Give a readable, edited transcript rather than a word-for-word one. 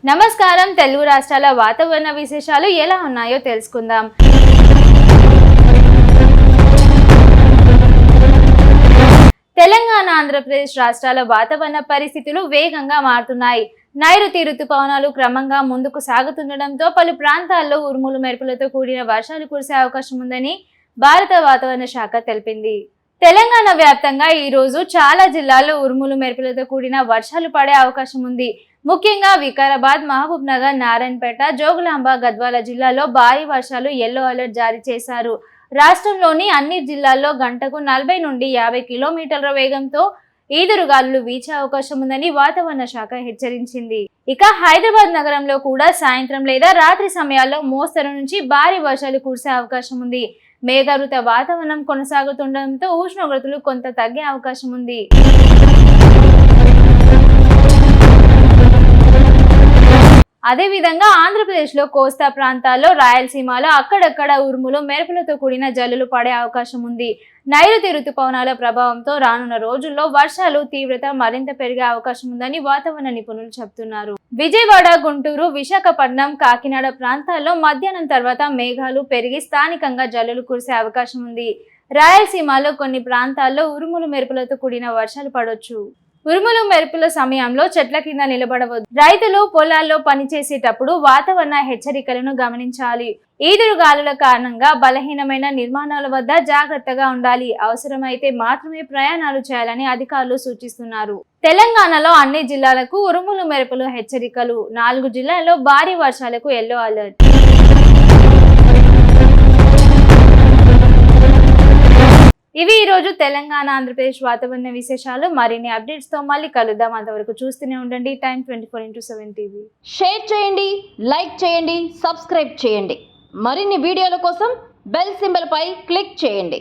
నమస్కారం. తెలుగు రాష్ట్రాల వాతావరణ విశేషాలు ఎలా ఉన్నాయో తెలుసుకుందాం. తెలంగాణ, ఆంధ్రప్రదేశ్ రాష్ట్రాల వాతావరణ పరిస్థితులు వేగంగా మారుతున్నాయి. నైరుతి రుతుపవనాలు క్రమంగా ముందుకు సాగుతుండటంతో పలు ప్రాంతాల్లో ఉరుములు మెరుపులతో కూడిన వర్షాలు కురిసే అవకాశం ఉందని భారత వాతావరణ శాఖ తెలిపింది. తెలంగాణ వ్యాప్తంగా ఈ రోజు చాలా జిల్లాల్లో ఉరుములు మెరుపులతో కూడిన వర్షాలు పడే అవకాశం ఉంది. ముఖ్యంగా వికారాబాద్, మహబూబ్ నగర్, నారాయణపేట, జోగులాంబ, గద్వాల జిల్లాలో భారీ వర్షాలు యెల్లో అలర్ట్ జారీ చేశారు. రాష్ట్రంలోని అన్ని జిల్లాల్లో గంటకు 40 నుండి 50 కిలోమీటర్ల వేగంతో ఈదురుగాలులు వీచే అవకాశం ఉందని వాతావరణ శాఖ హెచ్చరించింది. ఇక హైదరాబాద్ నగరంలో కూడా సాయంత్రం లేదా రాత్రి సమయాల్లో మోస్తరు నుంచి భారీ వర్షాలు కురిసే అవకాశం ఉంది. మేఘావృత వాతావరణం కొనసాగుతుండటంతో ఉష్ణోగ్రతలు కొంత తగ్గే అవకాశం ఉంది. అదేవిధంగా ఆంధ్రప్రదేశ్లో కోస్తా ప్రాంతాల్లో, రాయలసీమలో అక్కడక్కడ ఉరుములు మెరుపులతో కూడిన జల్లులు పడే అవకాశం ఉంది. నైరుతి రుతుపవనాల ప్రభావంతో రానున్న రోజుల్లో వర్షాలు తీవ్రత మరింత పెరిగే అవకాశం ఉందని వాతావరణ నిపుణులు చెబుతున్నారు. విజయవాడ, గుంటూరు, విశాఖపట్నం, కాకినాడ ప్రాంతాల్లో మధ్యాహ్నం తర్వాత మేఘాలు పెరిగి స్థానికంగా జల్లులు కురిసే అవకాశం ఉంది. రాయలసీమలో కొన్ని ప్రాంతాల్లో ఉరుములు మెరుపులతో కూడిన వర్షాలు పడవచ్చు. ఉరుములు మెరుపుల సమయంలో చెట్ల కింద నిలబడవద్దు. రైతులు పొలాల్లో పనిచేసేటప్పుడు వాతావరణ హెచ్చరికలను గమనించాలి. ఈదురుగాలుల కారణంగా బలహీనమైన నిర్మాణాల వద్ద జాగ్రత్తగా ఉండాలి. అవసరమైతే మాత్రమే ప్రయాణాలు చేయాలని అధికారులు సూచిస్తున్నారు. తెలంగాణలో అన్ని జిల్లాలకు ఉరుములు మెరుపులు హెచ్చరికలు. 4 జిల్లాల్లో భారీ వర్షాలకు యెల్లో అలర్ట్. ఇవి ఈరోజు తెలంగాణ, ఆంధ్రప్రదేశ్ వాతావరణ విశేషాలు. మరిన్ని అప్డేట్స్ తో మళ్ళీ కలుద్దాం. అంతవరకు చూస్తూనే ఉండండి టైమ్ 24x7 టీవీ. షేర్ చేయండి, లైక్ చేయండి, సబ్స్క్రైబ్ చేయండి. మరిన్ని వీడియోల కోసం బెల్ సింబల్ పై క్లిక్ చేయండి.